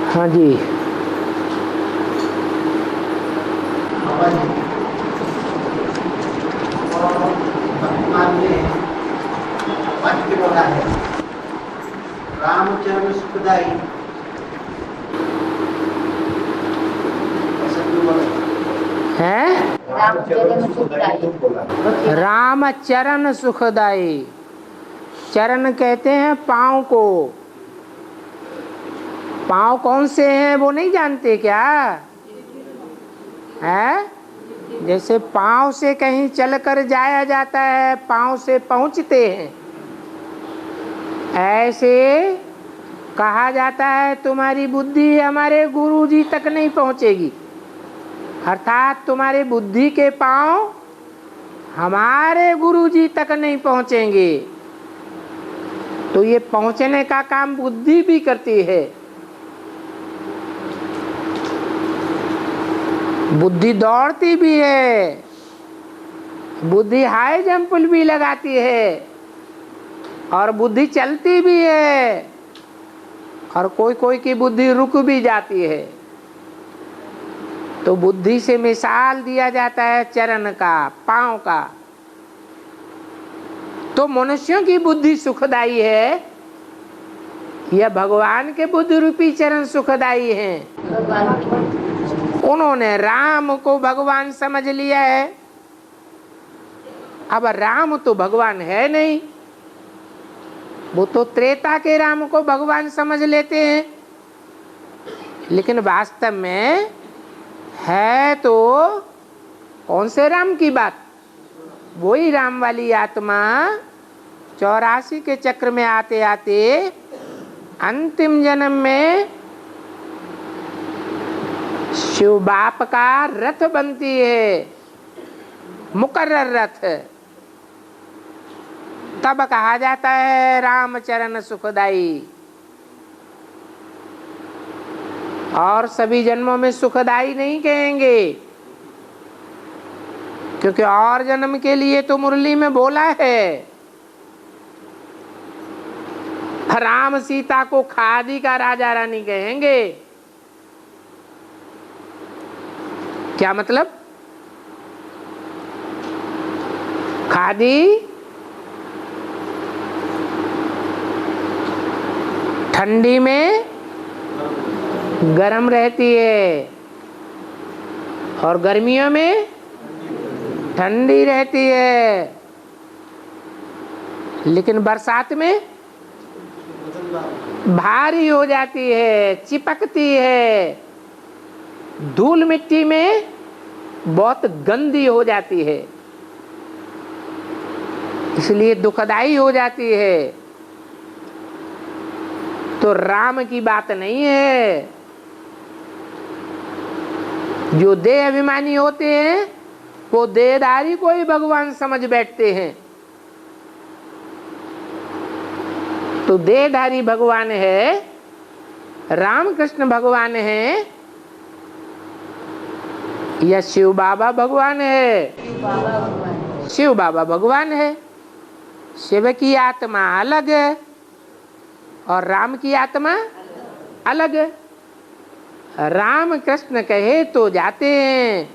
हाँ जी। भगवान ने वाक्य बोला है, रामचरण सुखदाई। ऐसा क्यों बोला है? रामचरण सुखदाई। चरण कहते हैं पाँव को। पाँव कौन से हैं वो नहीं जानते क्या? है? जैसे पाँव से कहीं चलकर जाया जाता है, पाँव से पहुंचते हैं, ऐसे कहा जाता है तुम्हारी बुद्धि हमारे गुरुजी तक नहीं पहुंचेगी, अर्थात तुम्हारी बुद्धि के पाँव हमारे गुरुजी तक नहीं पहुंचेंगे। तो ये पहुंचने का काम बुद्धि भी करती है। बुद्धि दौड़ती भी है, बुद्धि हाई जंप भी लगाती है, और बुद्धि चलती भी है, और कोई कोई की बुद्धि रुक भी जाती है। तो बुद्धि से मिसाल दिया जाता है चरण का, पांव का। तो मनुष्यों की बुद्धि सुखदाई है या भगवान के बुद्धि रूपी चरण सुखदाई हैं? उन्होंने राम को भगवान समझ लिया है। अब राम तो भगवान है नहीं, वो तो त्रेता के राम को भगवान समझ लेते हैं, लेकिन वास्तव में है तो कौन से राम की बात? वही राम वाली आत्मा 84 के चक्र में आते आते अंतिम जन्म में शिव बाप का रथ बनती है, मुकर्रर रथ। तब कहा जाता है रामचरण सुखदाई। और सभी जन्मों में सुखदाई नहीं कहेंगे, क्योंकि और जन्म के लिए तो मुरली में बोला है, राम सीता को खादी का राजा रानी कहेंगे। क्या मतलब? खादी ठंडी में गर्म रहती है और गर्मियों में ठंडी रहती है, लेकिन बरसात में भारी हो जाती है, चिपकती है, धूल मिट्टी में बहुत गंदी हो जाती है, इसलिए दुखदाई हो जाती है। तो राम की बात नहीं है। जो देह अभिमानी होते हैं वो देहधारी को ही भगवान समझ बैठते हैं। तो देहधारी भगवान है, रामकृष्ण भगवान है या शिव बाबा भगवान है? शिव बाबा भगवान है। शिव की आत्मा अलग है और राम की आत्मा अलग है। राम कृष्ण कहे तो जाते हैं।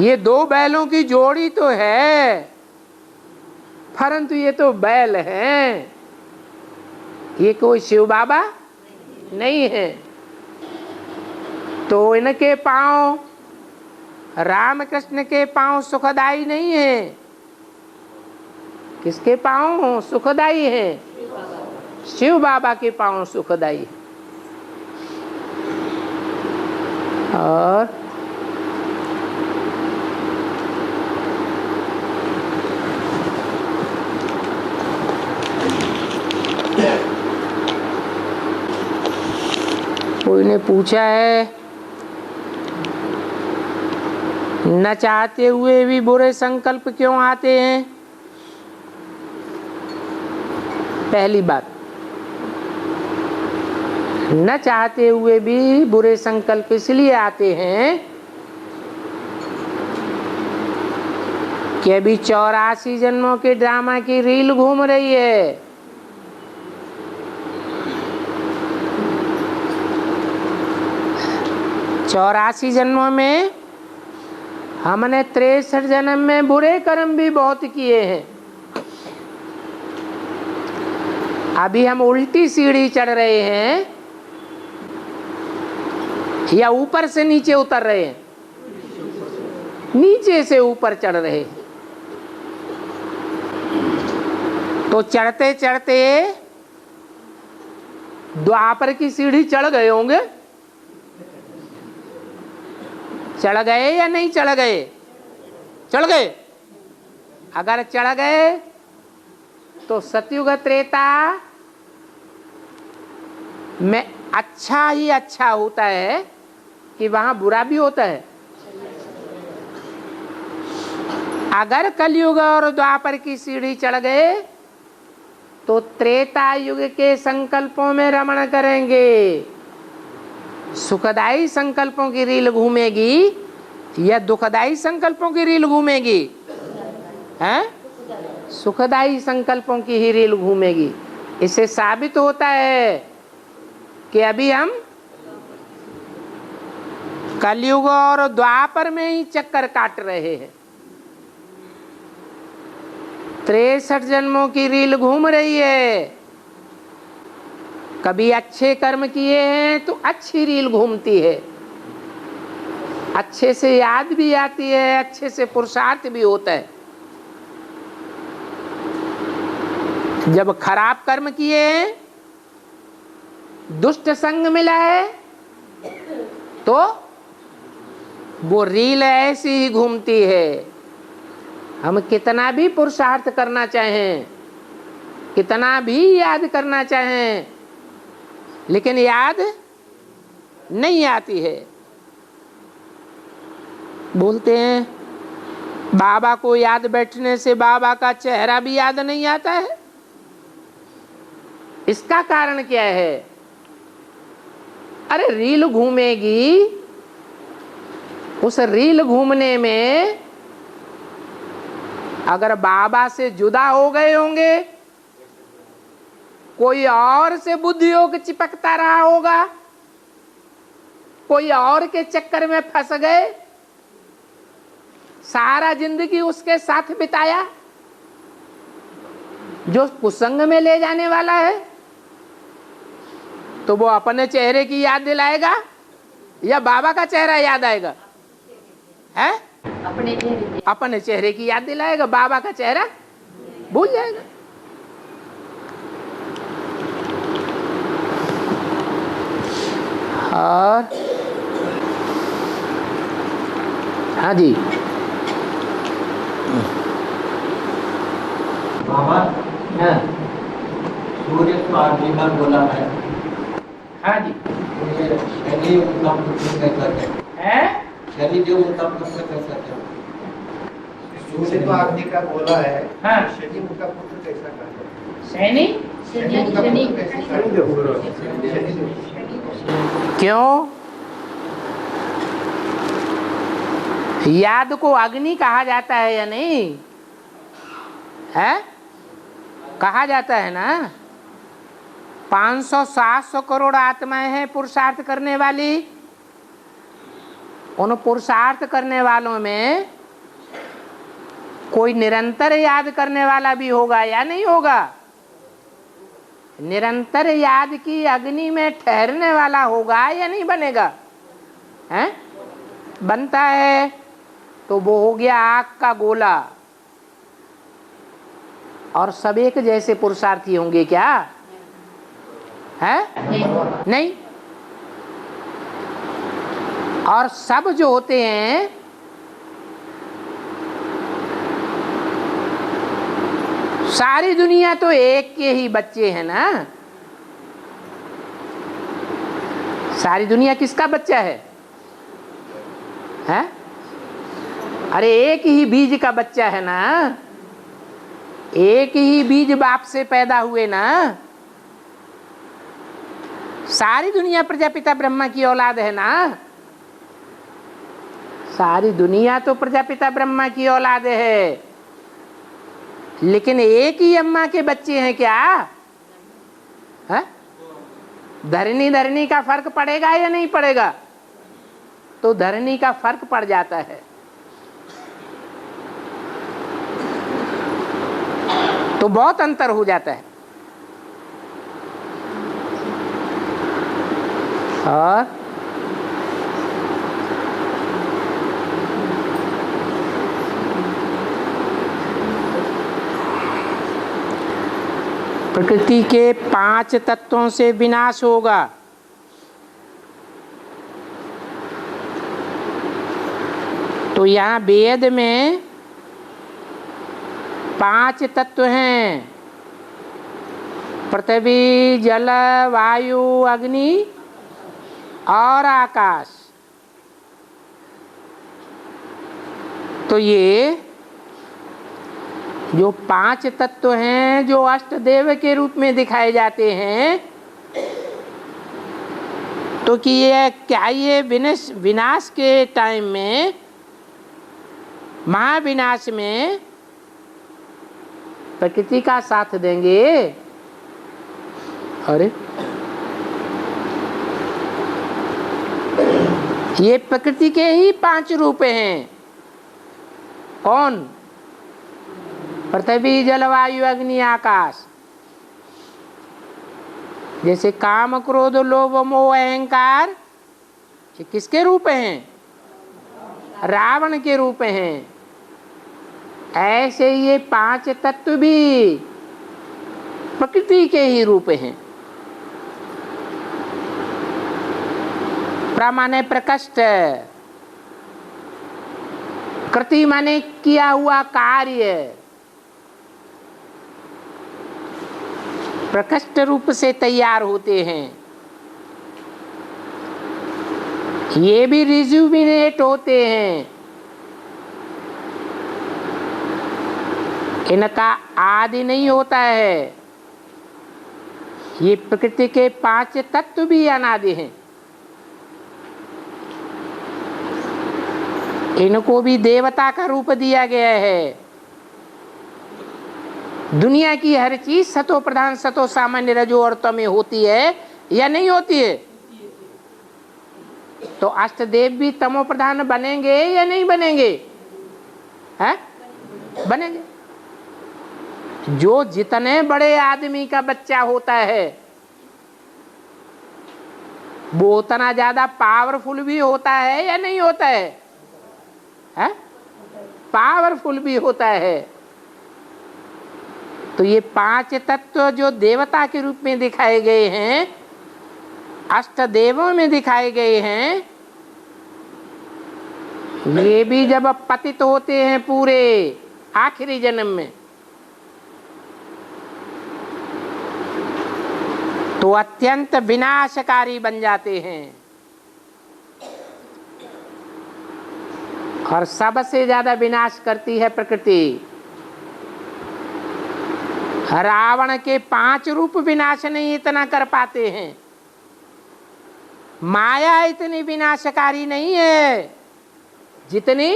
ये दो बैलों की जोड़ी तो है, परंतु ये तो बैल हैं, ये कोई शिव बाबा नहीं है। तो इनके पांव, राम कृष्ण के पांव सुखदाई नहीं है। किसके पांव सुखदाई है? शिव बाबा के पांव सुखदाई है। और कोई ने पूछा है, न चाहते हुए भी बुरे संकल्प क्यों आते हैं? पहली बात, न चाहते हुए भी बुरे संकल्प इसलिए आते हैं कि अभी 84 जन्मों के ड्रामा की रील घूम रही है। 84 जन्मों में हमने 63 जन्म में बुरे कर्म भी बहुत किए हैं। अभी हम उल्टी सीढ़ी चढ़ रहे हैं या ऊपर से नीचे उतर रहे हैं? नीचे से ऊपर चढ़ रहे हैं। तो चढ़ते चढ़ते द्वापर की सीढ़ी चढ़ गए होंगे। चढ़ गए या नहीं चढ़ गए? चढ़ गए। अगर चढ़ गए तो सतयुग त्रेता में अच्छा ही अच्छा होता है कि वहां बुरा भी होता है। अगर कलयुग और द्वापर की सीढ़ी चढ़ गए तो त्रेता युग के संकल्पों में रमण करेंगे। सुखदायी संकल्पों की रील घूमेगी या दुखदायी संकल्पों की रील घूमेगी? हैं? सुखदायी संकल्पों की ही रील घूमेगी। इससे साबित होता है कि अभी हम कलयुग और द्वापर में ही चक्कर काट रहे हैं। 63 जन्मों की रील घूम रही है। कभी अच्छे कर्म किए हैं तो अच्छी रील घूमती है, अच्छे से याद भी आती है, अच्छे से पुरुषार्थ भी होता है। जब खराब कर्म किए हैं, दुष्ट संग मिला है, तो वो रील ऐसी ही घूमती है। हम कितना भी पुरुषार्थ करना चाहें, कितना भी याद करना चाहें, लेकिन याद नहीं आती है। बोलते हैं बाबा को याद बैठने से बाबा का चेहरा भी याद नहीं आता है। इसका कारण क्या है? अरे रील घूमेगी, उस रील घूमने में अगर बाबा से जुदा हो गए होंगे, कोई और से बुद्धि योग चिपकता रहा होगा, कोई और के चक्कर में फंस गए, सारा जिंदगी उसके साथ बिताया जो कुसंग में ले जाने वाला है, तो वो अपने चेहरे की याद दिलाएगा या बाबा का चेहरा याद आएगा? है अपने चेहरे की याद दिलाएगा, बाबा का चेहरा भूल जाएगा। और हाँ जी बाबा, हाँ सूर्य तो आदमी का बोला है। हाँ जी शनि उनका पुत्र कैसा है? शनि जो उनका पुत्र कैसा है? सूर्य तो आदमी का बोला है। हाँ। शनि उनका पुत्र कैसा है? शनि क्यों? याद को अग्नि कहा जाता है या नहीं है? कहा जाता है ना। 500-700 करोड़ आत्माएं हैं पुरुषार्थ करने वाली। उन पुरुषार्थ करने वालों में कोई निरंतर याद करने वाला भी होगा या नहीं होगा? निरंतर याद की अग्नि में ठहरने वाला होगा या नहीं बनेगा? हैं? बनता है तो वो हो गया आग का गोला। और सब एक जैसे पुरुषार्थी होंगे क्या? है? नहीं। और सब जो होते हैं सारी दुनिया तो एक के ही बच्चे हैं ना। सारी दुनिया किसका बच्चा है? हैं? अरे एक ही बीज का बच्चा है ना। एक ही बीज बाप से पैदा हुए ना। सारी दुनिया प्रजापिता ब्रह्मा की औलाद है ना। सारी दुनिया तो प्रजापिता ब्रह्मा की औलाद है, लेकिन एक ही अम्मा के बच्चे हैं क्या? है? धरनी धरनी का फर्क पड़ेगा या नहीं पड़ेगा? तो धरनी का फर्क पड़ जाता है। तो बहुत अंतर हो जाता है। और प्रकृति के 5 तत्वों से विनाश होगा। तो यहाँ वेद में 5 तत्व हैं, पृथ्वी, जल, वायु, अग्नि और आकाश। तो ये जो 5 तत्व हैं जो अष्टदेव के रूप में दिखाए जाते हैं, तो कि ये क्या ये विनाश के टाइम में, महाविनाश में प्रकृति का साथ देंगे? अरे ये प्रकृति के ही 5 रूप हैं। कौन? पृथ्वी, जलवायु, अग्नि, आकाश। जैसे काम, क्रोध, लोभ, मोह, अहंकार, ये किसके रूप हैं? रावण के रूप हैं। ऐसे ये 5 तत्व भी प्रकृति के ही रूप हैं। प्र माने प्रकृष्ट, कृति माने किया हुआ कार्य, प्रकृष्ट रूप से तैयार होते हैं। ये भी रिजुविनेट होते हैं। इनका आदि नहीं होता है। ये प्रकृति के 5 तत्व भी अनादि हैं। इनको भी देवता का रूप दिया गया है। दुनिया की हर चीज सतो प्रधान, सतो सामान्य, रजो और तमो होती है या नहीं होती है? तो अष्टदेव भी तमो प्रधान बनेंगे या नहीं बनेंगे? हैं? बनेंगे। जो जितने बड़े आदमी का बच्चा होता है वो उतना ज्यादा पावरफुल भी होता है या नहीं होता है? हैं? पावरफुल भी होता है। तो ये 5 तत्व जो देवता के रूप में दिखाए गए हैं, अष्टदेवों में दिखाए गए हैं, ये भी जब पतित होते हैं पूरे आखिरी जन्म में, तो अत्यंत विनाशकारी बन जाते हैं। और सबसे ज्यादा विनाश करती है प्रकृति। रावण के 5 रूप विनाश नहीं इतना कर पाते हैं। माया इतनी विनाशकारी नहीं है जितनी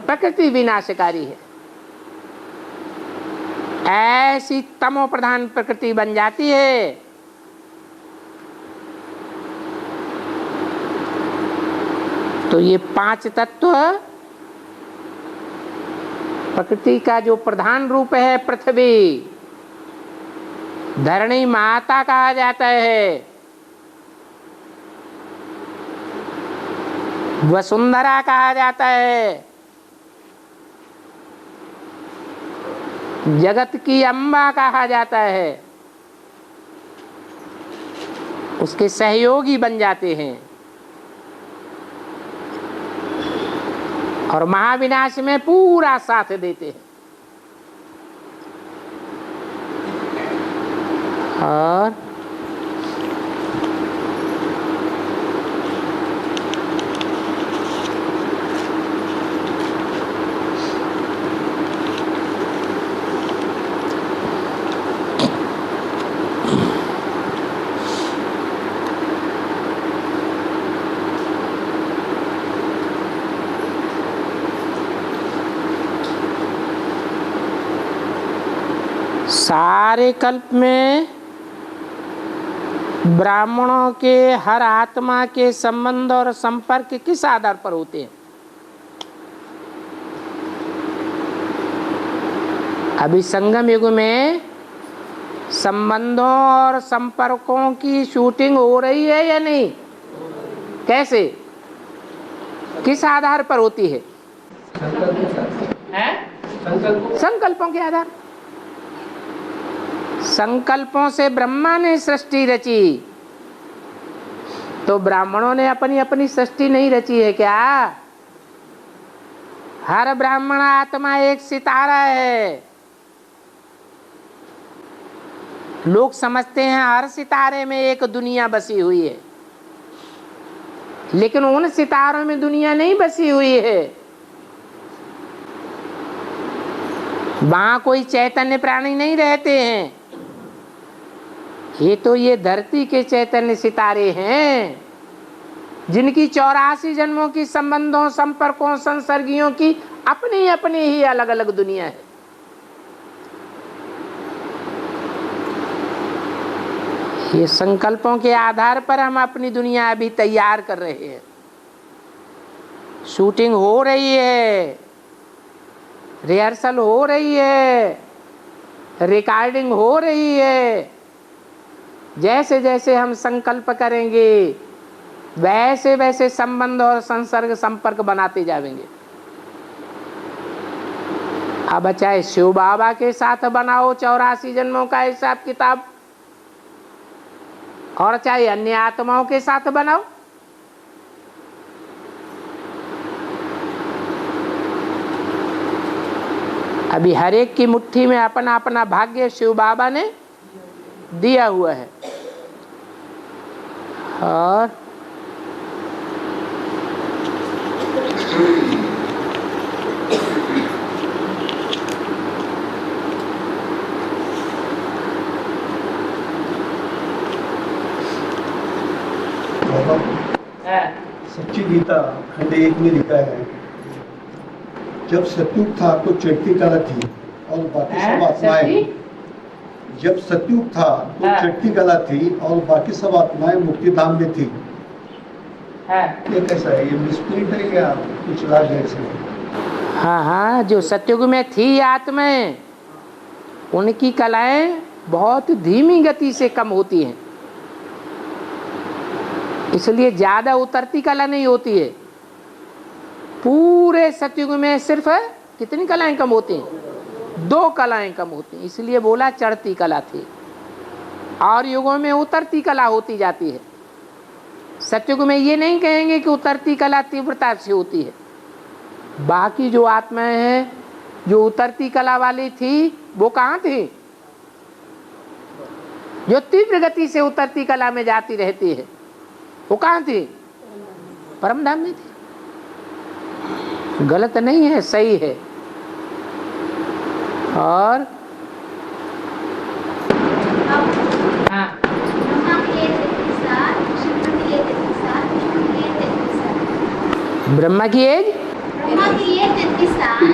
प्रकृति विनाशकारी है। ऐसी तमो प्रधान प्रकृति बन जाती है। तो ये 5 तत्व प्रकृति का जो प्रधान रूप है, पृथ्वी, धरणी माता कहा जाता है, वसुंधरा कहा जाता है, जगत की अम्बा कहा जाता है, उसके सहयोगी बन जाते हैं। और महाविनाश में पूरा साथ देते हैं। और सारे कल्प में ब्राह्मणों के हर आत्मा के संबंध और संपर्क किस आधार पर होते हैं? अभी संगम युग में संबंधों और संपर्कों की शूटिंग हो रही है या नहीं? कैसे, किस आधार पर होती है? संकल्पों के आधार। संकल्पों से ब्रह्मा ने सृष्टि रची, तो ब्राह्मणों ने अपनी अपनी सृष्टि नहीं रची है क्या? हर ब्राह्मण आत्मा एक सितारा है। लोग समझते हैं हर सितारे में एक दुनिया बसी हुई है, लेकिन उन सितारों में दुनिया नहीं बसी हुई है। वहां कोई चैतन्य प्राणी नहीं रहते हैं। ये धरती के चैतन्य सितारे हैं, जिनकी 84 जन्मों की संबंधों, संपर्कों, संसर्गियों की अपनी अपनी ही अलग अलग दुनिया है। ये संकल्पों के आधार पर हम अपनी दुनिया अभी तैयार कर रहे हैं। शूटिंग हो रही है, रिहर्सल हो रही है, रिकॉर्डिंग हो रही है। जैसे जैसे हम संकल्प करेंगे वैसे वैसे संबंध और संसर्ग संपर्क बनाते जाएंगे। अब चाहे शिव बाबा के साथ बनाओ 84 जन्मों का हिसाब किताब, और चाहे अन्य आत्माओं के साथ बनाओ, अभी हर एक की मुट्ठी में अपना अपना भाग्य शिव बाबा ने दिया हुआ है। और सच्ची गीता खंड 1 में लिखा है, जब सतयुग था तो चढ़ती कला थी और बाकी सब आत्माएं, जब सतयुग था तो चढ़ती कला थी और बाकी सब आत्माएं मुक्ति धाम में थी। ये कैसा है? ये मिसप्रिंट है क्या? कुछ लाभ है इसमें? हाँ, जो सतयुग में थी आत्माएं, उनकी कलाएं बहुत धीमी गति से कम होती हैं, इसलिए ज्यादा उतरती कला नहीं होती है। पूरे सतयुग में सिर्फ कितनी कलाएं कम होती हैं? 2 कलाएं कम होती हैं, इसलिए बोला चढ़ती कला थी। और युगों में उतरती कला होती जाती है। सतयुग में ये नहीं कहेंगे कि उतरती कला तीव्रता से होती है। बाकी जो आत्माएं हैं जो उतरती कला वाली थी, वो कहाँ थी? जो तीव्र गति से उतरती कला में जाती रहती है, वो कहाँ थी? परमधाम में थी। गलत नहीं है, सही है। और ब्रह्मा की एज 33 साल।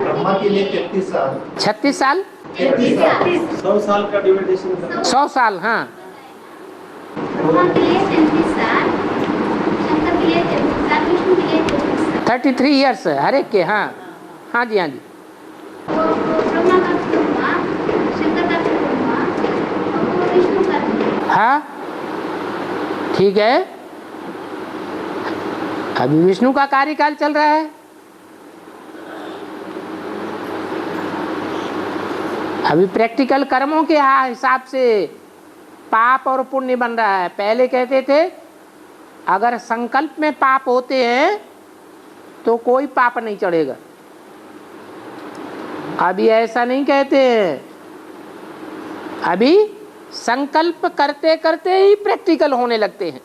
ब्रह्मा के लिए 33 साल, 36 साल, 100 साल का ड्यूरेशन, 100 साल। हाँ, ब्रह्मा के लिए 37 साल, शंकर के लिए 33 साल, विष्णु के लिए 33 साल। 33 ईयर्स हर एक के। हाँ हाँ जी, हाँ जी। ब्रह्मा का ब्रह्मा, शंकर का ब्रह्मा, और विष्णु का। हाँ ठीक है। अभी विष्णु का कार्यकाल चल रहा है। अभी प्रैक्टिकल कर्मों के हिसाब से पाप और पुण्य बन रहा है। पहले कहते थे अगर संकल्प में पाप होते हैं तो कोई पाप नहीं चढ़ेगा। अभी ऐसा नहीं कहते हैं। अभी संकल्प करते करते ही प्रैक्टिकल होने लगते हैं।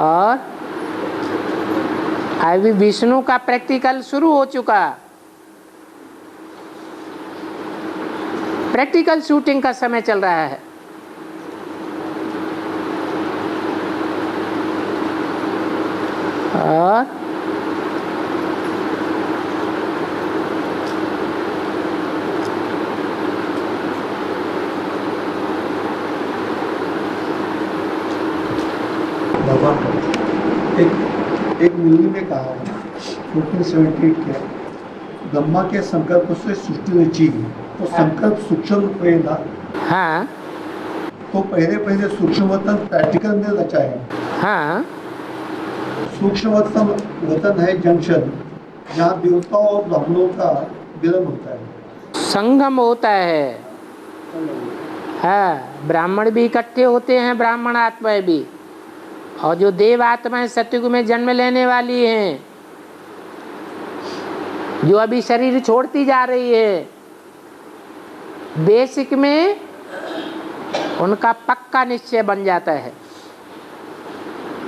और अभी विष्णु का प्रैक्टिकल शुरू हो चुका। प्रैक्टिकल शूटिंग का समय चल रहा है। और बाबा एक मुनि ने कहा 1478 के ब्रह्मा के संकल्प से सृष्टि रची, तो संकल्प सूक्ष्म था। हाँ तो पहले सूक्ष्म वतन प्रैक्टिकल में रचा है। हाँ, सूक्ष्म वतन है जंक्शन, जहाँ देवताओं और ब्राह्मणों का मिलन होता है, संगम होता है। हाँ, ब्राह्मण भी इकट्ठे होते हैं, ब्राह्मण आत्माएं भी, और जो देव आत्माएं सतयुग में जन्म लेने वाली हैं, जो अभी शरीर छोड़ती जा रही है, बेसिक में उनका पक्का निश्चय बन जाता है।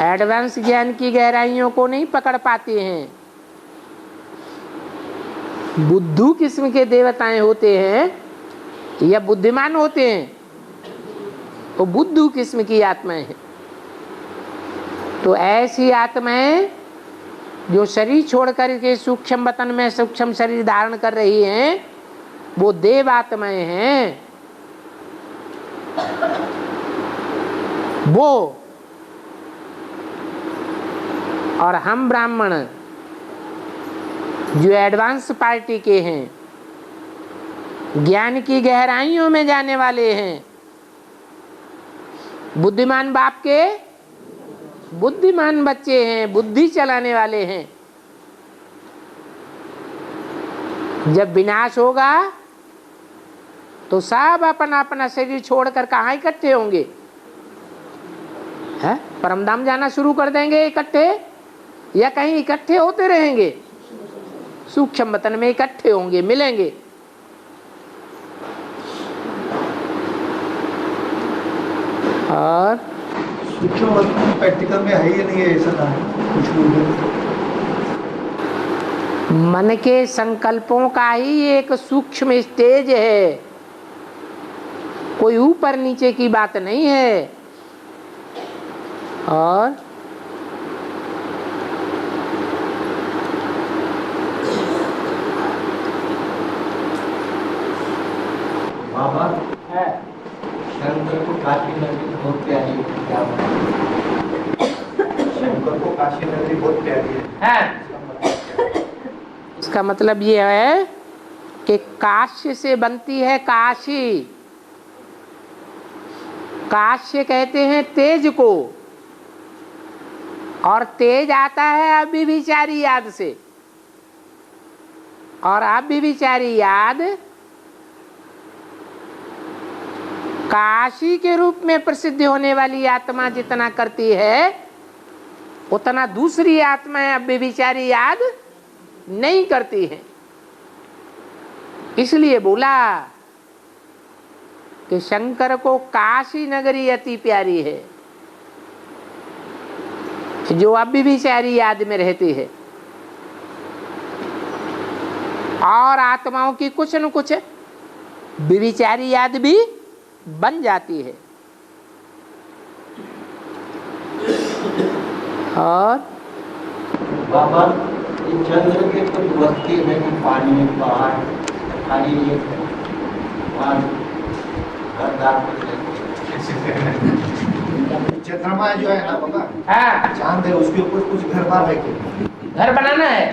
एडवांस ज्ञान की गहराइयों को नहीं पकड़ पाते हैं। बुद्धू किस्म के देवताएं होते हैं या बुद्धिमान होते हैं, तो बुद्धू किस्म की आत्माएं हैं। तो ऐसी आत्माएं जो शरीर छोड़ कर के सूक्ष्म वतन में सूक्ष्म शरीर धारण कर रही हैं, वो देव आत्माएं हैं। वो और हम ब्राह्मण जो एडवांस पार्टी के हैं, ज्ञान की गहराइयों में जाने वाले हैं, बुद्धिमान बाप के बुद्धिमान बच्चे हैं, बुद्धि चलाने वाले हैं। जब विनाश होगा तो सब अपना अपना शरीर छोड़कर कहाँ इकट्ठे होंगे? है परमधाम जाना शुरू कर देंगे इकट्ठे, या कहीं इकट्ठे होते रहेंगे? सूक्ष्म वतन में इकट्ठे होंगे, मिलेंगे। और सूक्ष्म वतन प्रैक्टिकल में है ही नहीं है, ऐसा ना है कुछ लोग। मन के संकल्पों का ही एक सूक्ष्म स्टेज है, कोई ऊपर नीचे की बात नहीं है। और बाबा शंकर को काशी नगरी बहुत प्यारी है, क्या शंकर को काशी नगरी बहुत प्यारी है। इसका मतलब ये है कि काश्य से बनती है काशी। काश्य कहते हैं तेज को, और तेज आता है अव्यभिचारी याद से, और अव्यभिचारी याद काशी के रूप में प्रसिद्ध होने वाली आत्मा जितना करती है, उतना दूसरी आत्माएं अव्यभिचारी याद नहीं करती हैं। इसलिए बोला कि शंकर को काशी नगरी अति प्यारी है, जो अव्यभिचारी याद में रहती है, और आत्माओं की कुछ न कुछ व्यभिचारी याद भी बन जाती है। और बाबा चंद्र के कुछ वस्ती है कि पानी पहाड़ खाली ये चंद्रमा जो है ना बाबा, हाँ, चांद है, उसके ऊपर कुछ घर बार है क्या? घर बनाना है।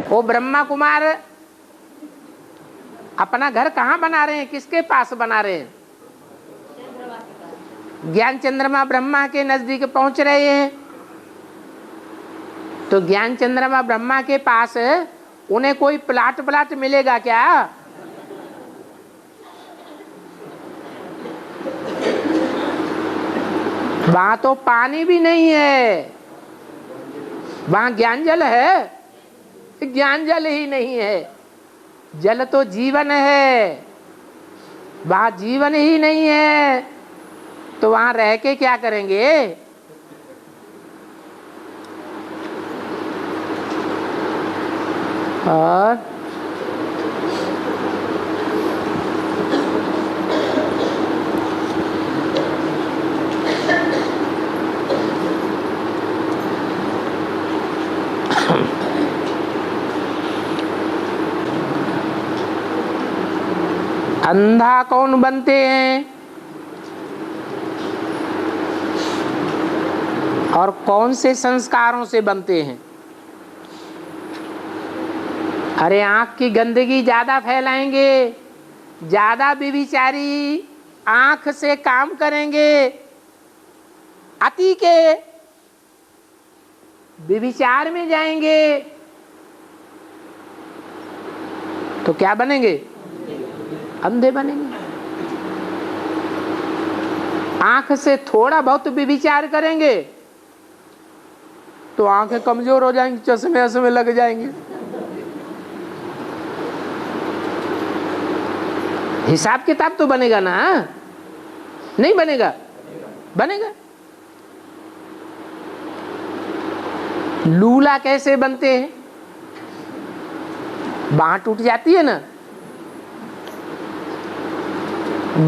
वो ब्रह्मा कुमार अपना घर कहाँ बना रहे हैं, किसके पास बना रहे हैं? ज्ञान चंद्रमा ब्रह्मा के नजदीक पहुंच रहे हैं, तो ज्ञान चंद्रमा ब्रह्मा के पास उन्हें कोई प्लाट मिलेगा क्या? वहां तो पानी भी नहीं है, वहां ज्ञान जल है? ज्ञान जल ही नहीं है, जल तो जीवन है, वहां जीवन ही नहीं है, तो वहां रह के क्या करेंगे? और अंधा कौन बनते हैं? और कौन से संस्कारों से बनते हैं? अरे आंख की गंदगी ज्यादा फैलाएंगे, ज्यादा व्यभिचारी आंख से काम करेंगे, अति के व्यभिचार में जाएंगे तो क्या बनेंगे? अंधे बनेंगे। आंख से थोड़ा बहुत व्यभिचार करेंगे तो आंखें कमजोर हो जाएंगी, चश्मे वश्मे लग जाएंगे। हिसाब किताब तो बनेगा ना? नहीं बनेगा? बनेगा। लूला कैसे बनते हैं? बांह टूट जाती है ना,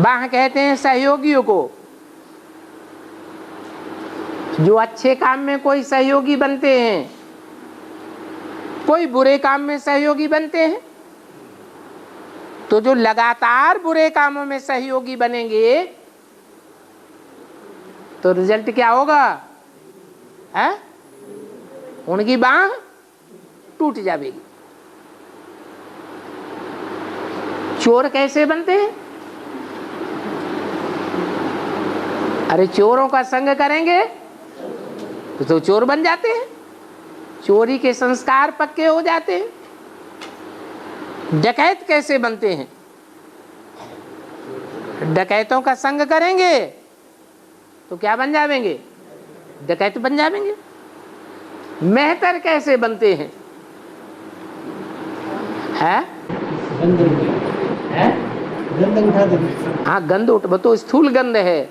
बांह कहते हैं सहयोगियों को। जो अच्छे काम में कोई सहयोगी बनते हैं, कोई बुरे काम में सहयोगी बनते हैं, तो जो लगातार बुरे कामों में सहयोगी बनेंगे तो रिजल्ट क्या होगा? है? उनकी बांह टूट जाएगी। चोर कैसे बनते हैं? अरे चोरों का संग करेंगे तो चोर बन जाते हैं, चोरी के संस्कार पक्के हो जाते हैं। डकैत कैसे बनते हैं? डकैतों का संग करेंगे तो क्या बन जाएंगे? डकैत बन जाएंगे। मेहतर कैसे बनते हैं? है? हाँ, गंध उठ, वो तो स्थूल गंध है,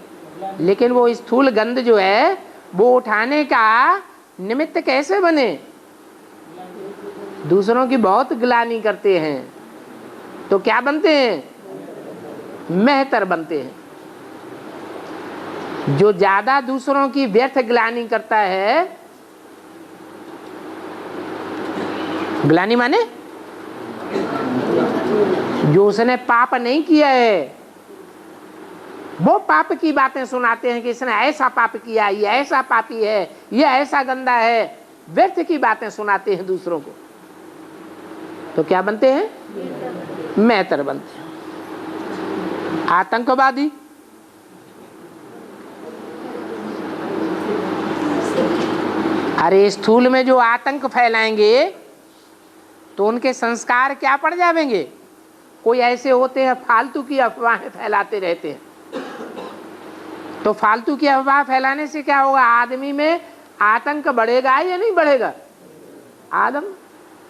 लेकिन वो स्थूल गंध जो है वो उठाने का निमित्त कैसे बने? दूसरों की बहुत ग्लानि करते हैं तो क्या बनते हैं? मेहतर बनते हैं। जो ज्यादा दूसरों की व्यर्थ ग्लानि करता है, ग्लानि माने जो उसने पाप नहीं किया है वो पाप की बातें सुनाते हैं कि इसने ऐसा पाप किया, ये ऐसा पापी है, ये ऐसा गंदा है, व्यर्थ की बातें सुनाते हैं दूसरों को, तो क्या बनते हैं? मेहतर बनते हैं। आतंकवादी अरे स्थूल में जो आतंक फैलाएंगे तो उनके संस्कार क्या पड़ जाएंगे? कोई ऐसे होते हैं फालतू की अफवाहें फैलाते रहते हैं, तो फालतू की अफवाह फैलाने से क्या होगा? आदमी में आतंक बढ़ेगा या नहीं बढ़ेगा? आदम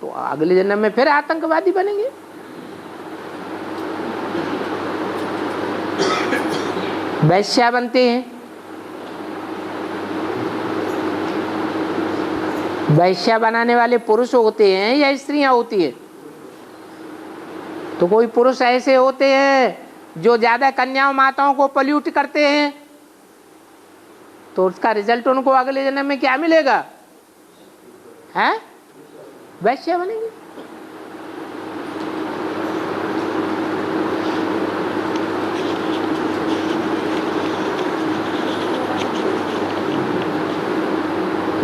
तो अगले जन्म में फिर आतंकवादी बनेंगे। वैश्या बनते हैं। वैश्या बनाने वाले पुरुष होते हैं या स्त्रियां होती है? तो कोई पुरुष ऐसे होते हैं जो ज्यादा कन्याओं माताओं को पल्यूट करते हैं, तो उसका रिजल्ट उनको अगले जन्म में क्या मिलेगा? है? वैश्या बनेंगे।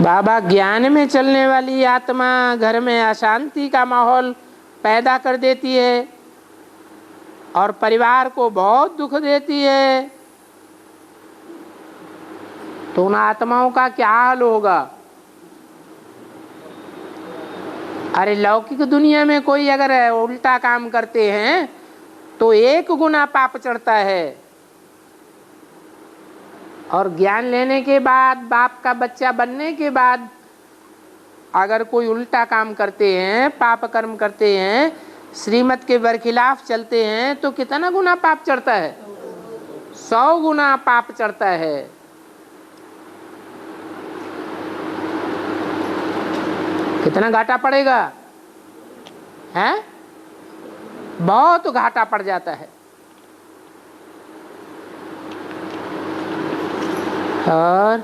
बाबा, ज्ञान में चलने वाली आत्मा घर में अशांति का माहौल पैदा कर देती है और परिवार को बहुत दुख देती है, तो उन आत्माओं का क्या हाल होगा? अरे लौकिक दुनिया में कोई अगर उल्टा काम करते हैं तो 1 गुना पाप चढ़ता है, और ज्ञान लेने के बाद, बाप का बच्चा बनने के बाद अगर कोई उल्टा काम करते हैं, पाप कर्म करते हैं, श्रीमत के बरखिलाफ चलते हैं, तो कितना गुना पाप चढ़ता है? 100 गुना पाप चढ़ता है। कितना घाटा पड़ेगा? है? बहुत घाटा पड़ जाता है। और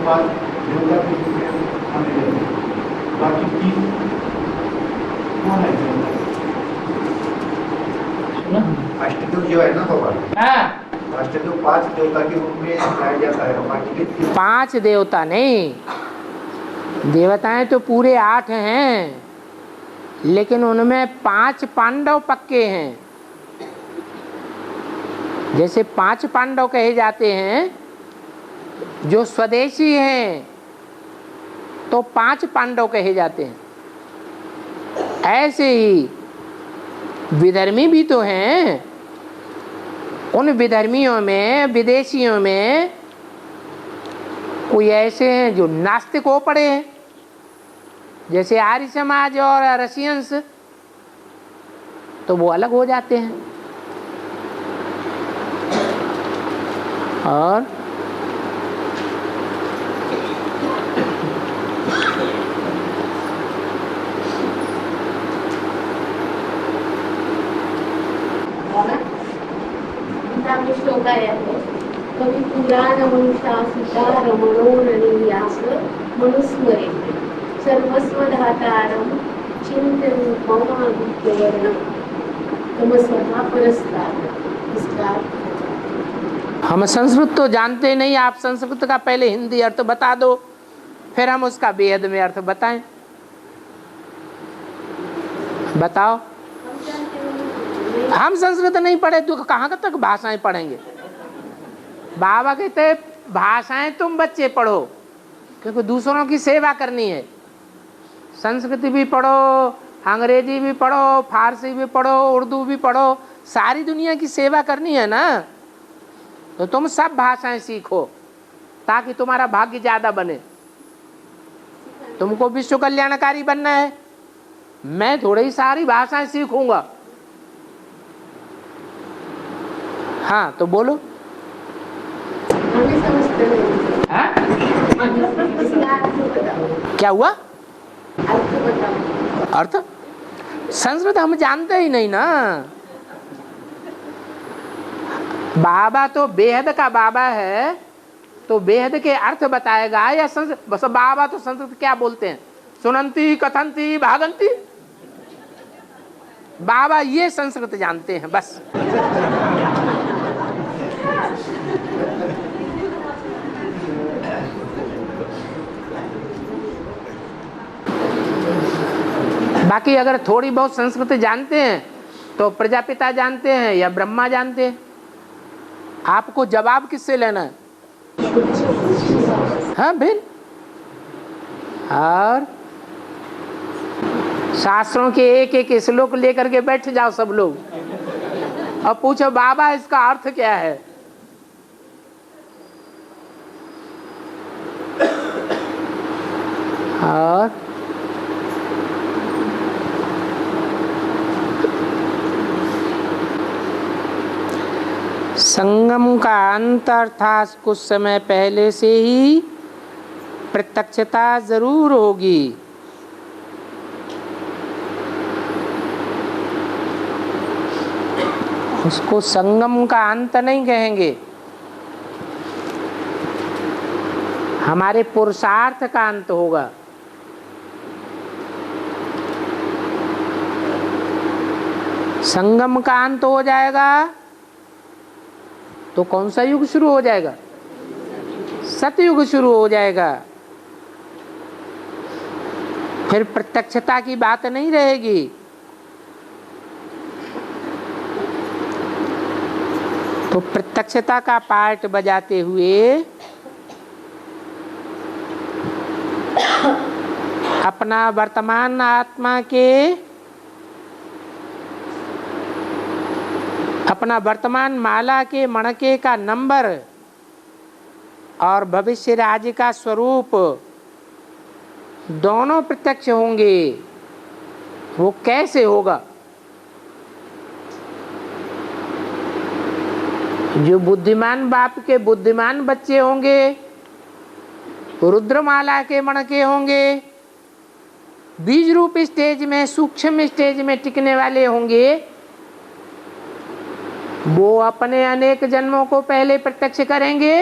5 देवता के रूप में माने जाते हैं। बाकी 3 कौन है देवता? अष्टदेव जो है ना भगवान, हाँ, अष्टदेव 5 देवता के रूप में कहा जाता है। बाकी के 3 5 देवता नहीं, देवताएं तो पूरे 8 हैं, लेकिन उनमें 5 पांडव पक्के हैं। जैसे 5 पांडव कहे जाते हैं जो स्वदेशी हैं, तो 5 पांडव कहे जाते हैं। ऐसे ही विधर्मी भी तो हैं। उन विधर्मियों में, विदेशियों में कोई ऐसे हैं जो नास्तिक हो पड़े हैं, जैसे आर्य समाज और रशियंस, तो वो अलग हो जाते हैं। और श्लोक आया है, कभी पुराण मनुष्यासिता रमणो ननियास मनुस्मरे सर्वस्व धातारम चिंतन आदित्यवर्णम तमस्वधा परस्तार। इसका हम संस्कृत तो जानते नहीं, आप संस्कृत का पहले हिंदी अर्थ बता दो, फिर हम उसका वेद में अर्थ बताएं। बताओ। हम संस्कृत नहीं पढ़े तो कहाँ तक भाषाएं पढ़ेंगे? बाबा कहते भाषाएं तुम बच्चे पढ़ो, क्योंकि दूसरों की सेवा करनी है। संस्कृत भी पढ़ो, अंग्रेजी भी पढ़ो, फारसी भी पढ़ो, उर्दू भी पढ़ो, सारी दुनिया की सेवा करनी है ना। तो तुम सब भाषाएं सीखो ताकि तुम्हारा भाग्य ज्यादा बने। तुमको विश्व कल्याणकारी बनना है, मैं थोड़ी सारी भाषाएं सीखूंगा। हाँ तो बोलो। हाँ? क्या हुआ? अर्थ संस्कृत हम जानते ही नहीं ना। बाबा तो बेहद का बाबा है, तो बेहद के अर्थ बताएगा या संस्कृत? बस बाबा तो संस्कृत क्या बोलते हैं? सुनंती, कथंती, भागंती। बाबा ये संस्कृत जानते हैं बस। बाकी अगर थोड़ी बहुत संस्कृत जानते हैं तो प्रजापिता जानते हैं या ब्रह्मा जानते हैं। आपको जवाब किससे लेना है? हाँ फिर, और शास्त्रों के एक एक श्लोक लेकर के बैठ जाओ सब लोग और पूछो बाबा इसका अर्थ क्या है? और संगम का अंत अर्थात कुछ समय पहले से ही प्रत्यक्षता जरूर होगी। उसको संगम का अंत नहीं कहेंगे, हमारे पुरुषार्थ का अंत होगा। संगम का अंत हो जाएगा तो कौन सा युग शुरू हो जाएगा? सतयुग शुरू हो जाएगा। फिर प्रत्यक्षता की बात नहीं रहेगी। तो प्रत्यक्षता का पार्ट बजाते हुए अपना वर्तमान आत्मा के, अपना वर्तमान माला के मणके का नंबर और भविष्य राज्य का स्वरूप दोनों प्रत्यक्ष होंगे। वो कैसे होगा? जो बुद्धिमान बाप के बुद्धिमान बच्चे होंगे, रुद्रमाला के मणके होंगे, बीज रूप स्टेज में, सूक्ष्म स्टेज में टिकने वाले होंगे, वो अपने अनेक जन्मों को पहले प्रत्यक्ष करेंगे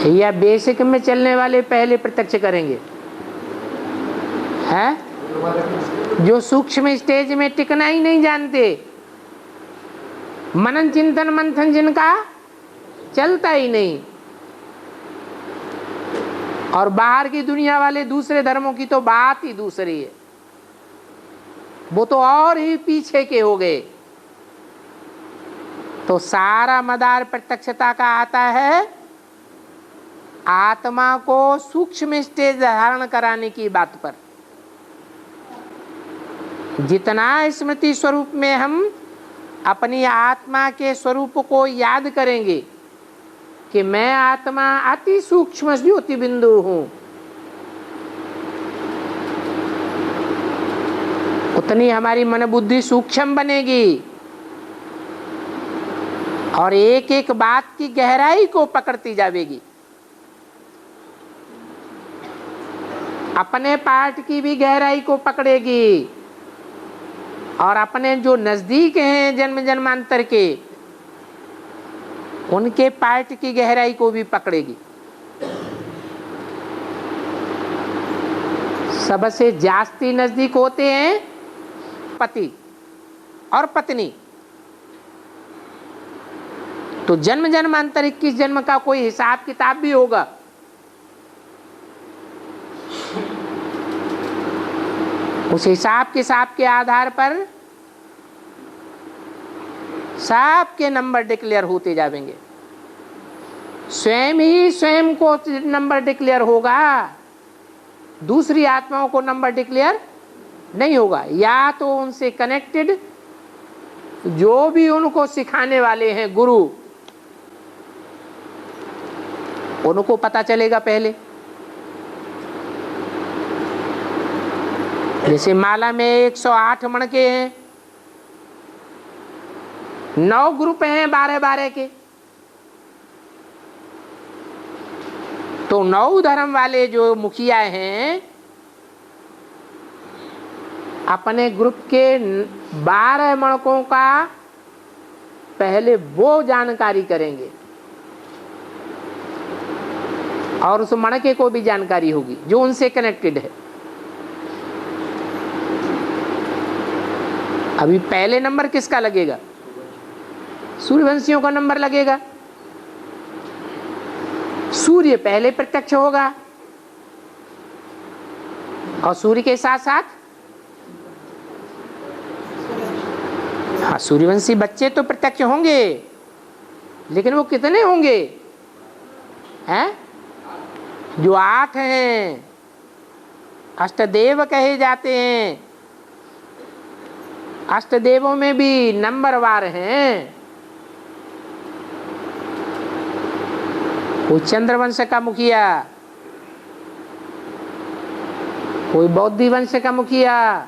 या बेसिक में चलने वाले पहले प्रत्यक्ष करेंगे? हैं? जो सूक्ष्म स्टेज में टिकना ही नहीं जानते, मनन चिंतन मंथन जिनका चलता ही नहीं, और बाहर की दुनिया वाले दूसरे धर्मों की तो बात ही दूसरी है, वो तो और ही पीछे के हो गए। तो सारा मदार प्रत्यक्षता का आता है आत्मा को सूक्ष्म स्टेज धारण कराने की बात पर। जितना स्मृति स्वरूप में हम अपनी आत्मा के स्वरूप को याद करेंगे कि मैं आत्मा अति सूक्ष्म ज्योति बिंदु हूं, उतनी हमारी मन बुद्धि सूक्ष्म बनेगी और एक एक बात की गहराई को पकड़ती जाएगी। अपने पार्ट की भी गहराई को पकड़ेगी और अपने जो नजदीक हैं जन्म जन्मांतर के, उनके पार्ट की गहराई को भी पकड़ेगी। सबसे जास्ती नजदीक होते हैं पति और पत्नी। तो जन्म जन्मांतर 21 जन्म का कोई हिसाब किताब भी होगा। उस हिसाब किताब के आधार पर सब के नंबर डिक्लेयर होते जाएंगे। स्वयं ही स्वयं को नंबर डिक्लेयर होगा, दूसरी आत्माओं को नंबर डिक्लेयर नहीं होगा। या तो उनसे कनेक्टेड जो भी उनको सिखाने वाले हैं गुरु, उनको पता चलेगा पहले। जैसे माला में 108 मणके हैं, 9 ग्रुप हैं 12-12 के, तो 9 धर्म वाले जो मुखिया हैं अपने ग्रुप के 12 मणकों का पहले वो जानकारी करेंगे और उस मणके को भी जानकारी होगी जो उनसे कनेक्टेड है। अभी पहले नंबर किसका लगेगा? सूर्यवंशियों का नंबर लगेगा। सूर्य पहले प्रत्यक्ष होगा और सूर्य के साथ साथ हाँ सूर्यवंशी बच्चे तो प्रत्यक्ष होंगे, लेकिन वो कितने होंगे? हैं? जो 8 हैं, अष्टदेव कहे जाते हैं। अष्टदेवों में भी नंबरवार हैं। कोई चंद्रवंश का मुखिया, कोई बौद्धि वंश का मुखिया,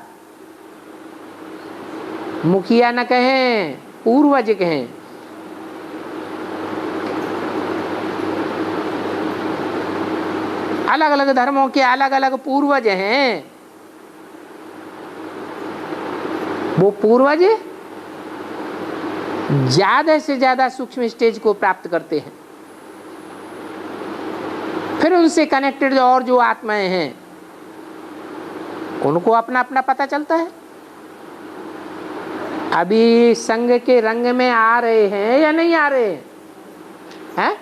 मुखिया न कहें पूर्वज कहें। अलग अलग धर्मों के अलग अलग पूर्वज हैं। वो पूर्वज ज्यादा से ज्यादा सूक्ष्म स्टेज को प्राप्त करते हैं। फिर उनसे कनेक्टेड और जो आत्माएं हैं उनको अपना अपना पता चलता है। अभी संग के रंग में आ रहे हैं या नहीं आ रहे हैं?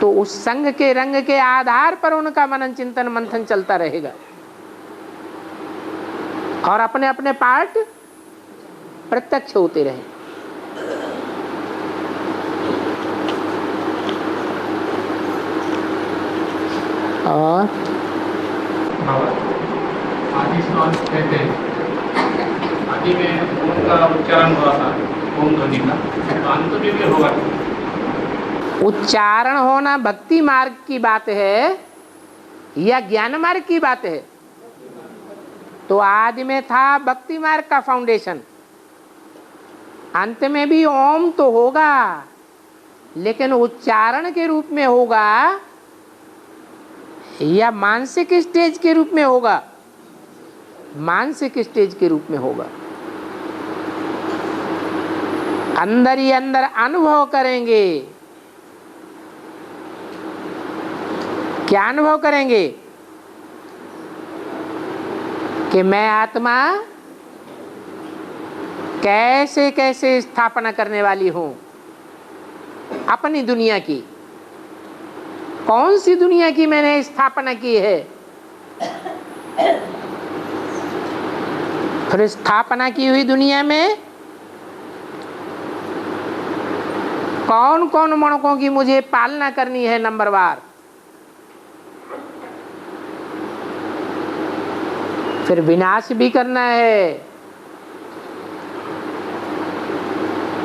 तो उस संग के रंग के आधार पर उनका मनन चिंतन मंथन चलता रहेगा और अपने अपने पार्ट प्रत्यक्ष होते रहे। और आदि स्नान कहते हैं, आदि में ओम का उच्चारण हुआ था, ओम ध्वनि का, तो अंत में भी होगा। उच्चारण होना भक्ति मार्ग की बात है या ज्ञान मार्ग की बात है? तो आदि में था भक्ति मार्ग का फाउंडेशन, अंत में भी ओम तो होगा, लेकिन उच्चारण के रूप में होगा या मानसिक स्टेज के रूप में होगा? मानसिक स्टेज के रूप में होगा। अंदर ही अंदर अनुभव करेंगे क्या अनुभव करेंगे कि मैं आत्मा कैसे कैसे स्थापना करने वाली हूं अपनी दुनिया की। कौन सी दुनिया की मैंने स्थापना की है। फिर स्थापना की हुई दुनिया में कौन कौन मणकों की मुझे पालना करनी है नंबरवार। फिर विनाश भी करना है।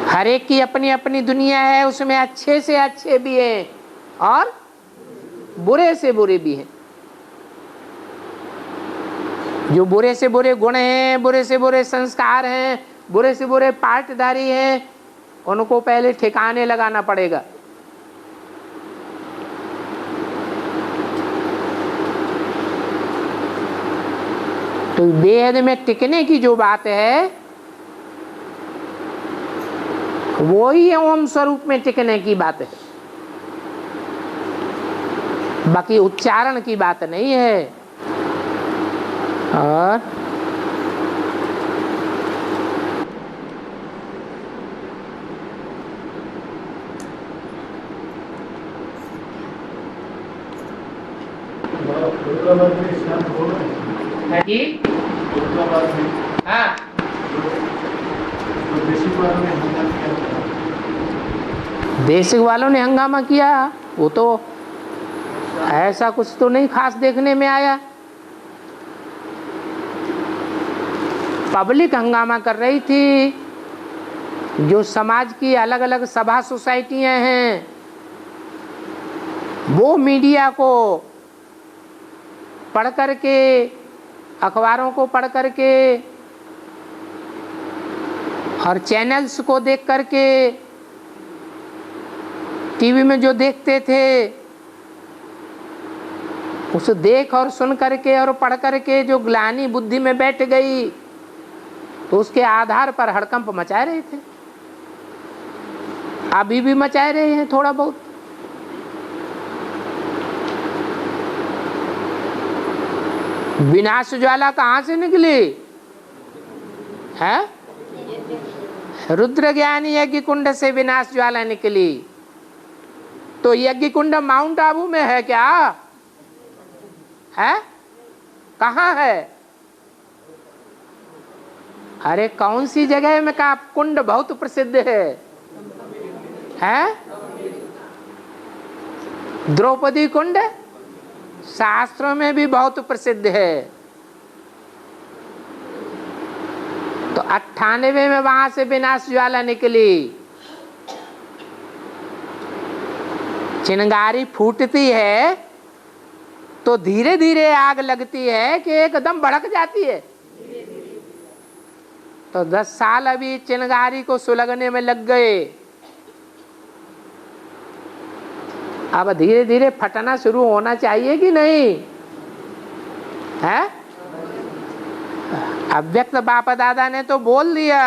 हर एक की अपनी अपनी दुनिया है, उसमें अच्छे से अच्छे भी हैं और बुरे से बुरे भी हैं। जो बुरे से बुरे गुण हैं, बुरे से बुरे संस्कार हैं, बुरे से बुरे पाठधारी हैं, उनको पहले ठिकाने लगाना पड़ेगा। तो बेहद में टिकने की जो बात है वो ही ओम स्वरूप में टिकने की बात है, बाकी उच्चारण की बात नहीं है। और हाँ बेसिक वालों ने हंगामा किया, वो तो ऐसा कुछ तो नहीं खास देखने में आया। पब्लिक हंगामा कर रही थी। जो समाज की अलग अलग सभा सोसाइटियां हैं वो मीडिया को पढ़ करके, अखबारों को पढ़ करके और चैनल्स को देख करके, टीवी में जो देखते थे उसे देख और सुन करके और पढ़ करके जो ग्लानि बुद्धि में बैठ गई तो उसके आधार पर हड़कंप मचा रहे थे। अभी भी मचाए रहे हैं थोड़ा बहुत। विनाश ज्वाला कहां से निकली है? रुद्र ज्ञानी यज्ञ कुंड से विनाश ज्वाला निकली। तो यज्ञ कुंड माउंट आबू में है क्या है? कहाँ है? अरे कौन सी जगह में का कुंड बहुत प्रसिद्ध है? द्रौपदी कुंड शास्त्रों में भी बहुत प्रसिद्ध है। तो 98 में वहां से विनाश ज्वाला निकली। चिंगारी फूटती है तो धीरे धीरे आग लगती है कि एकदम भड़क जाती है। तो 10 साल अभी चिंगारी को सुलगने में लग गए। अब धीरे धीरे फटना शुरू होना चाहिए कि नहीं है? अव्यक्त बाप दादा ने तो बोल दिया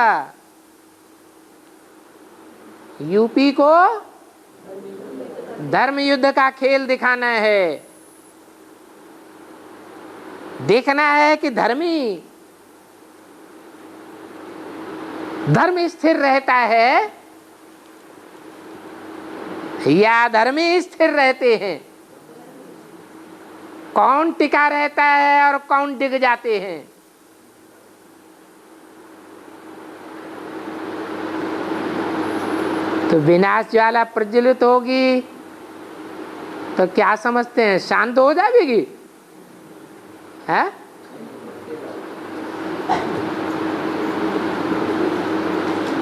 यूपी को धर्म युद्ध का खेल दिखाना है। देखना है कि धर्म स्थिर रहता है या धर्मी स्थिर रहते हैं, कौन टिका रहता है और कौन डिग जाते हैं। तो विनाश ज्वाला प्रज्वलित होगी तो क्या समझते हैं शांत हो जाएगी है?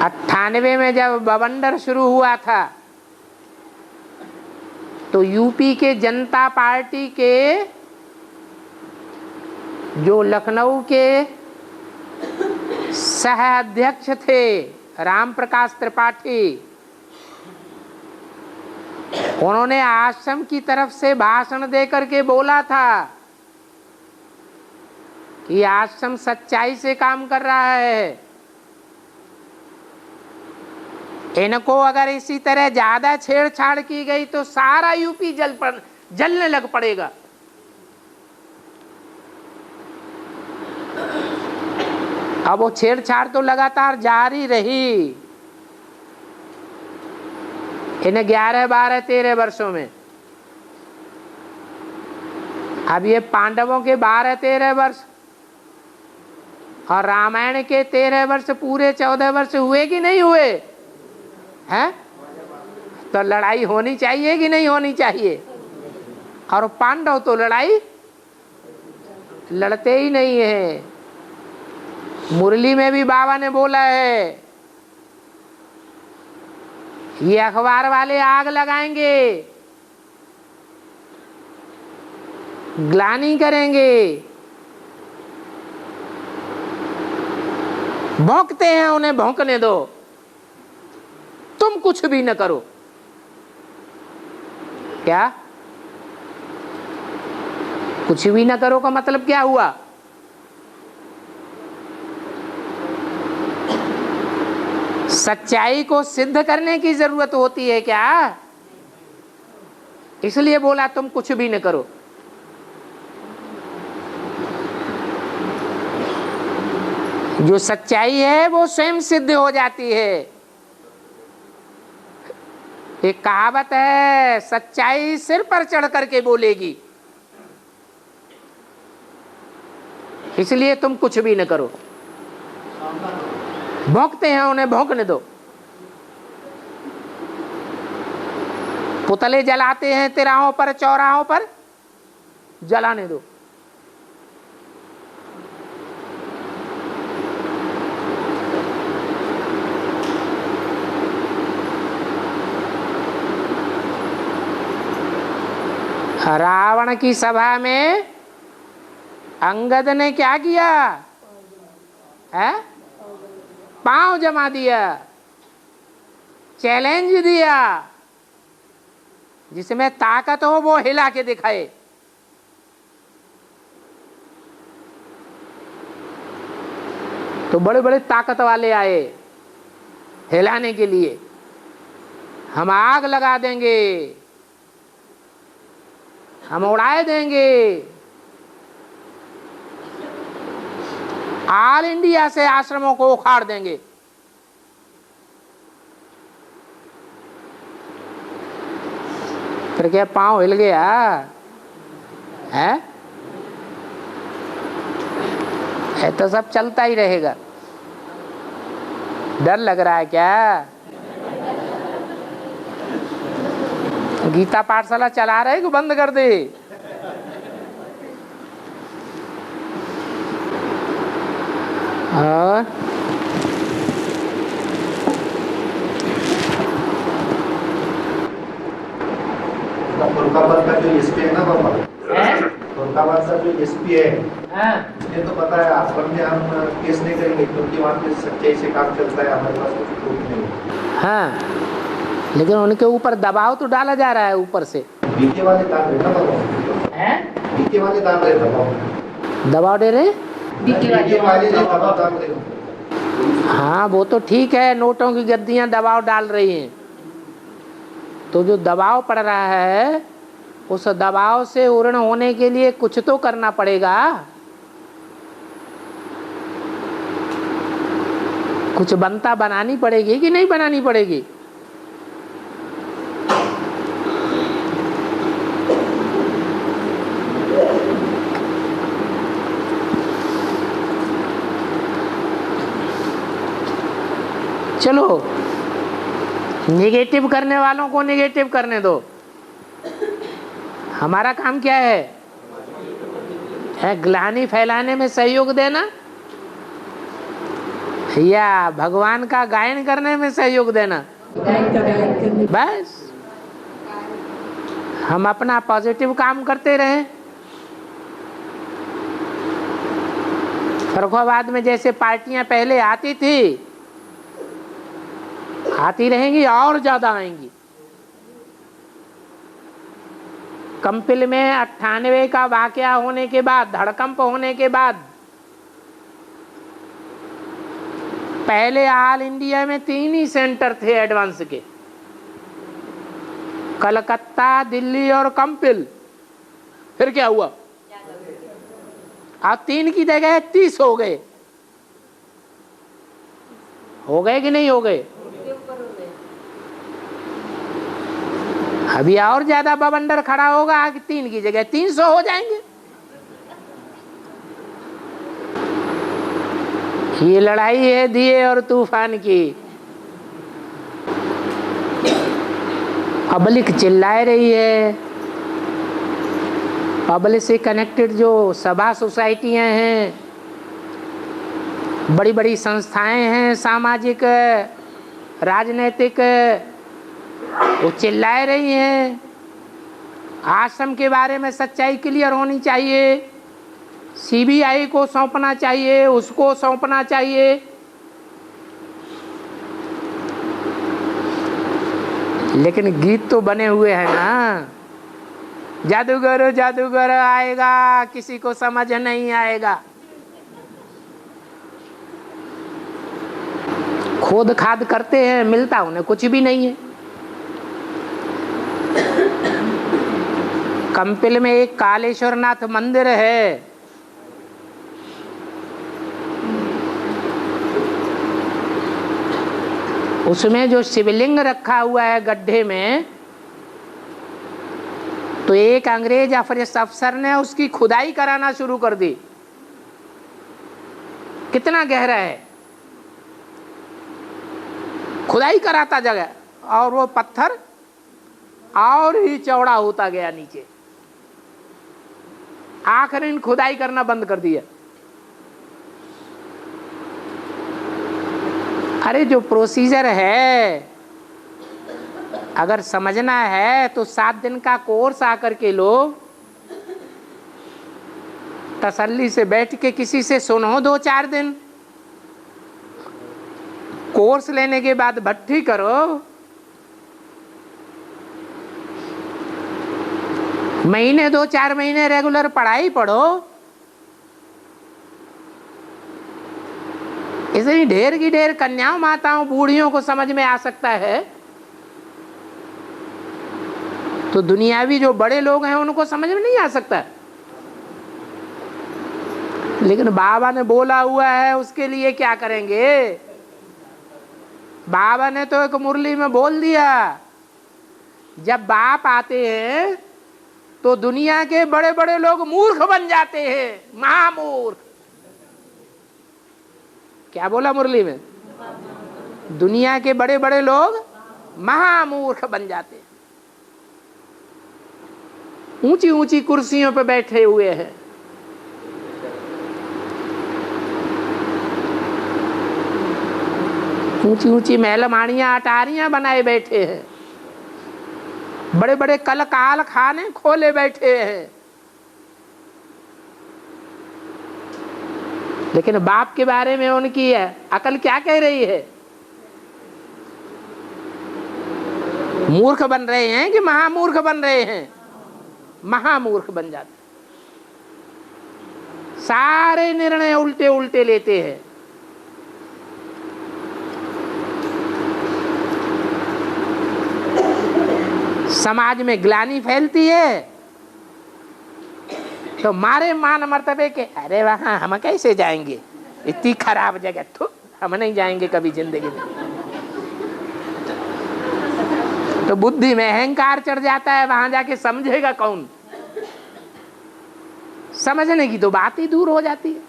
98 में जब बवंडर शुरू हुआ था तो यूपी के जनता पार्टी के जो लखनऊ के सह अध्यक्ष थे राम प्रकाश त्रिपाठी, उन्होंने आश्रम की तरफ से भाषण देकर के बोला था कि आश्रम सच्चाई से काम कर रहा है। इनको अगर इसी तरह ज्यादा छेड़छाड़ की गई तो सारा यूपी जलने लग पड़ेगा। अब वो छेड़छाड़ तो लगातार जारी रही। इन्हें 11, 12, 13 वर्षों में। अब ये पांडवों के 12, 13 वर्ष और रामायण के 13 वर्ष, पूरे 14 वर्ष हुए कि नहीं हुए हैं? तो लड़ाई होनी चाहिए कि नहीं होनी चाहिए? और पांडव तो लड़ाई लड़ते ही नहीं है। मुरली में भी बाबा ने बोला है, ये अखबार वाले आग लगाएंगे, ग्लानि करेंगे, भौंकते हैं, उन्हें भौंकने दो, तुम कुछ भी न करो। क्या कुछ भी न करो का मतलब क्या हुआ? सच्चाई को सिद्ध करने की जरूरत होती है क्या? इसलिए बोला तुम कुछ भी न करो। जो सच्चाई है वो स्वयं सिद्ध हो जाती है। एक कहावत है, सच्चाई सिर पर चढ़ करके बोलेगी। इसलिए तुम कुछ भी न करो। भौंकते हैं, उन्हें भौंकने दो। पुतले जलाते हैं तिराहों पर, चौराहों पर, जलाने दो। रावण की सभा में अंगद ने क्या किया है? पांव जमा दिया, चैलेंज दिया, जिसमें ताकत हो वो हिला के दिखाए। तो बड़े बड़े ताकत वाले आए हिलाने के लिए। हम आग लगा देंगे, हम उड़ाए देंगे, ऑल इंडिया से आश्रमों को उखाड़ देंगे। फिर क्या पांव हिल गया है? ये तो सब चलता ही रहेगा। डर लग रहा है क्या? गीता पाठशाला चला रहे कि बंद कर दे? और फरुखाबाद का जो एसपी है ना बाबा, फरुखाबाद का जो एसपी है, मुझे तो पता है आश्रम में हम केस नहीं करेंगे क्योंकि वहाँ पे सच्चाई से काम चलता है, हमारे पास कुछ प्रूफ नहीं है। हाँ, लेकिन उनके ऊपर दबाव तो डाला जा रहा है ऊपर से। बीके वाले डाल रहे ना बाबा, बीके वाले डाल रहे दबाव दे रहे, बीके वाले दबाव डाल रहे। हाँ वो तो ठीक है, नोटों की गद्दियां दबाव डाल रही हैं। तो जो दबाव पड़ रहा है उस दबाव से उर्ण होने के लिए कुछ तो करना पड़ेगा। कुछ बनता बनानी पड़ेगी कि नहीं बनानी पड़ेगी? चलो, नेगेटिव करने वालों को नेगेटिव करने दो। हमारा काम क्या है ग्लानि फैलाने में सहयोग देना या भगवान का गायन करने में सहयोग देना? बस हम अपना पॉजिटिव काम करते रहें। फरुखाबाद में जैसे पार्टियां पहले आती थी, आती रहेंगी और ज्यादा आएंगी। कंपिल में 98 का वाकया होने के बाद, धड़कंप होने के बाद, पहले ऑल इंडिया में 3 ही सेंटर थे एडवांस के, कलकत्ता, दिल्ली और कंपिल। फिर क्या हुआ? अब 3 की जगह 30 हो गए। हो गए कि नहीं हो गए? अभी और ज्यादा बवंडर खड़ा होगा कि 3 की जगह 300 हो जाएंगे। ये लड़ाई है दिए और तूफान की। पब्लिक चिल्ला रही है। पब्लिक से कनेक्टेड जो सभा सोसाइटियां हैं, बड़ी बड़ी संस्थाएं हैं, सामाजिक राजनीतिक, वो चिल्ला रही हैं। आश्रम के बारे में सच्चाई क्लियर होनी चाहिए, सीबीआई को सौंपना चाहिए, उसको सौंपना चाहिए। लेकिन गीत तो बने हुए हैं ना, जादूगर जादूगर आएगा, किसी को समझ नहीं आएगा। खोद खाद करते हैं, मिलता उन्हें कुछ भी नहीं है। कंपिल में एक कालेश्वर नाथ मंदिर है, उसमें जो शिवलिंग रखा हुआ है गड्ढे में, तो एक अंग्रेज अफसर ने उसकी खुदाई कराना शुरू कर दी। कितना गहरा है, खुदाई कराता जगह, और वो पत्थर और ही चौड़ा होता गया नीचे। आखिर खुदाई करना बंद कर दिया। अरे जो प्रोसीजर है, अगर समझना है तो 7 दिन का कोर्स आकर के लो, तसल्ली से बैठ के किसी से सुनो 2-4 दिन, कोर्स लेने के बाद भट्टी करो। महीने 2-4 महीने रेगुलर पढ़ाई पढ़ो। इतनी ढेर की ढेर कन्याओं माताओं बूढ़ियों को समझ में आ सकता है, तो दुनियावी जो बड़े लोग हैं उनको समझ में नहीं आ सकता। लेकिन बाबा ने बोला हुआ है, उसके लिए क्या करेंगे? बाबा ने तो एक मुरली में बोल दिया, जब बाप आते हैं तो दुनिया के बड़े बड़े लोग मूर्ख बन जाते हैं, महामूर्ख। क्या बोला मुरली में? दुनिया के बड़े बड़े लोग महामूर्ख बन जाते हैं। ऊंची ऊंची कुर्सियों पर बैठे हुए हैं, ऊंची ऊंची महलमानियां अटारियां बनाए बैठे हैं, बड़े बड़े कलकाल खाने खोले बैठे हैं। लेकिन बाप के बारे में उनकी अकल क्या कह रही है? मूर्ख बन रहे हैं कि महामूर्ख बन रहे हैं? महामूर्ख बन जाते, सारे निर्णय उल्टे उल्टे लेते हैं। समाज में ग्लानि फैलती है तो मारे मान मर्तबे के, अरे वहां हम कैसे जाएंगे, इतनी खराब जगह, तो हम नहीं जाएंगे कभी जिंदगी में। तो बुद्धि में अहंकार चढ़ जाता है, वहां जाके समझेगा कौन? समझने की तो बात ही दूर हो जाती है।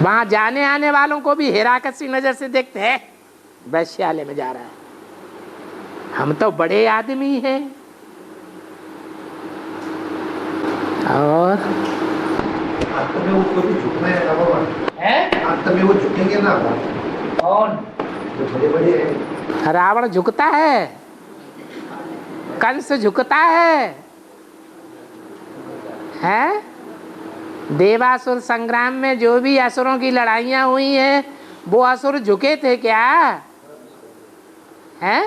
वहां जाने आने वालों को भी हिराकसी नजर से देखते हैं, वैश्यालय में जा रहा है, हम तो बड़े आदमी हैं। और अंत में वो कभी झुकना है ना बाबा, अंत में वो झुकेंगे ना। कौन? जो बड़े बड़े हैं। रावण झुकता है, कंस झुकता है? देवासुर संग्राम में जो भी असुरों की लड़ाइयां हुई हैं, वो असुर झुके थे क्या? हैं?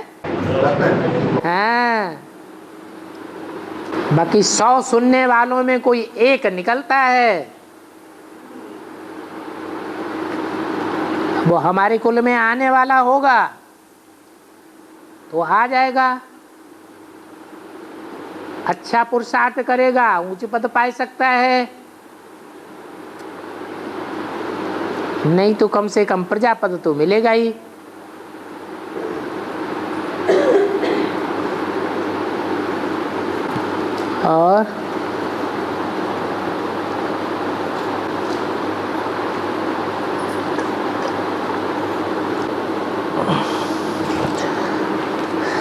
हाँ। बाकी 100 सुनने वालों में कोई एक निकलता है, वो हमारे कुल में आने वाला होगा तो आ जाएगा, अच्छा पुरुषार्थ करेगा ऊंचे पद पा सकता है, नहीं तो कम से कम प्रजा पद तो मिलेगा ही। और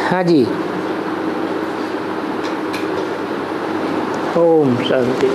हाँ जी, ओम शांति।